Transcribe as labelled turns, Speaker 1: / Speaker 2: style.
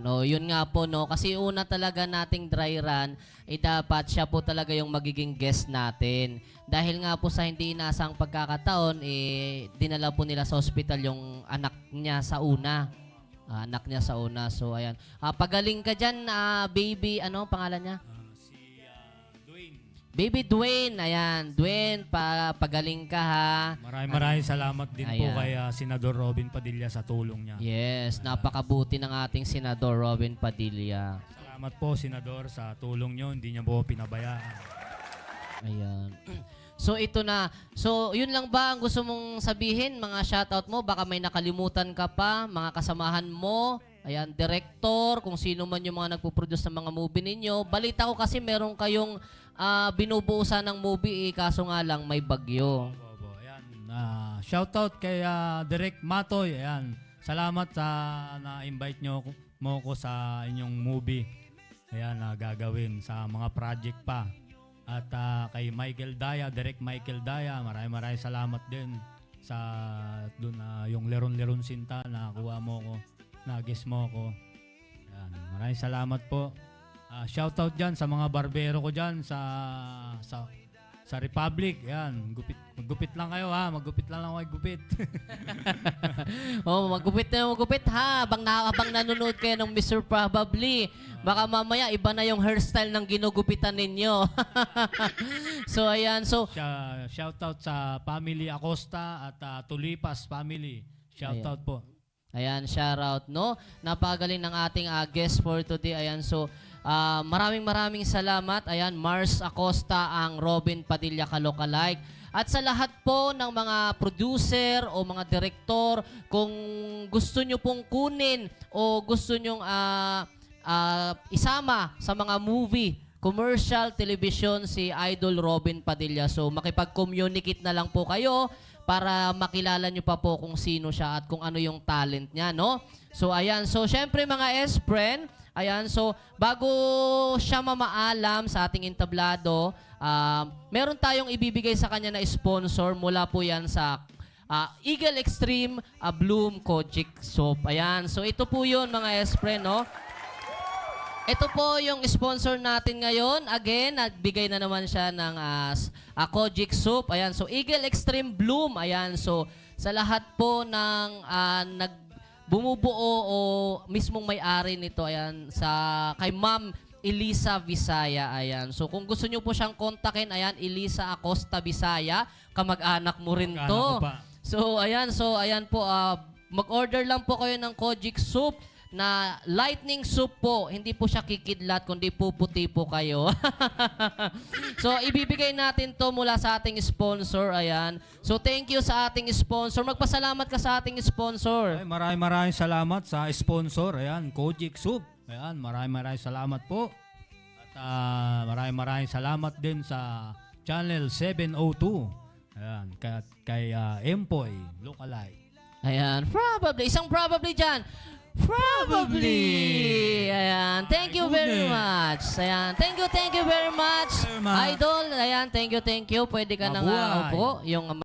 Speaker 1: No, yun nga po, no, kasi una talaga nating dry run, dapat siya po talaga yung magiging guest natin. Dahil nga po sa hindi inasang pagkakataon, dinala po nila sa hospital yung anak niya sa una. Anak niya sa una. So, ayan. Pagaling ka dyan, baby, ano pangalan niya?
Speaker 2: Dwayne.
Speaker 1: Baby Dwayne, ayan. Dwayne, pagaling ka ha.
Speaker 2: Maraming salamat din po
Speaker 1: Ayan.
Speaker 2: kay Senador Robin Padilla sa tulong niya.
Speaker 1: Yes, napakabuti ng ating Senador Robin Padilla.
Speaker 2: Salamat po, Senador, sa tulong niyo. Hindi niya po pinabayaan.
Speaker 1: Ayan. So ito na. So yun lang ba ang gusto mong sabihin? Mga shoutout mo, baka may nakalimutan ka pa, mga kasamahan mo, ayan, director, kung sino man yung mga nagpo-produce ng mga movie ninyo. Balita ko kasi meron kayong binubuusan ng movie, kaso nga lang may bagyo.
Speaker 2: Opo. Ayan. Shoutout kay Direk Matoy. Ayan. Salamat sa na-invite mo ko sa inyong movie. Ayan, gagawin sa mga project pa. At kay Michael Daya, Direk Michael Daya, maraming salamat din sa doon yung Leron-Leron Sinta na kuha mo ko, na guest mo ko. Ayan, maraming salamat po. Shoutout dyan sa mga barbero ko dyan sa Republic. Ayan, maggupit lang kayo ha. Maggupit lang kayo gupit.
Speaker 1: Magupit na magupit ha. Habang nanonood kayo ng Mr. Probably, baka mamaya iba na yung hairstyle ng ginugupitan ninyo. So ayan, so
Speaker 2: Shoutout sa family Acosta at Tulipas family. Shoutout po.
Speaker 1: ayan, shoutout, no? Napagaling ng ating guest for today. Ayan, so maraming salamat. Ayan, Mars Acosta, ang Robin Padilla Kalokalike. At sa lahat po ng mga producer o mga direktor, kung gusto nyo pong kunin o gusto nyong isama sa mga movie, commercial, television, si Idol Robin Padilla. So, makipag-communicate na lang po kayo para makilala nyo pa po kung sino siya at kung ano yung talent niya, no? So, ayan. So, syempre mga S-Friend, ayan. So, bago siya mamaalam sa ating entablado, meron tayong ibibigay sa kanya na sponsor mula po yan sa Eagle Extreme Bloom Kojic Soap. Ayan. So, ito po yun mga S-Friend, no? Ito po yung sponsor natin ngayon. Again, nagbigay na naman siya ng Kojic Soup. Ayan, so Eagle Extreme Bloom. Ayan, so sa lahat po ng bumubuo o mismong may-ari nito, ayan, kay Ma'am Elisa Visaya. Ayan, so kung gusto nyo po siyang kontakin, ayan, Elisa Acosta Visaya, kamag-anak mo rin to. So ayan po, mag-order lang po kayo ng Kojic Soup na lightning soup po. Hindi po siya kikidlat, kundi puputi po kayo. So, ibibigay natin to mula sa ating sponsor. Ayan. So, thank you sa ating sponsor. Magpasalamat ka sa ating sponsor.
Speaker 2: Ay, maraming salamat sa sponsor. Ayan, Kojic Soup. Ayan, maraming salamat po. At maraming salamat din sa Channel 702. Ayan, kay Empoy Lookalike.
Speaker 1: Ayan. Probably. Isang probably dyan. Probably. Ayan. Thank you very much. Ayan. Thank you very much. Idol. Ayan. Thank you. Pwede ka nang
Speaker 2: Mabuhay.
Speaker 1: upo. Yung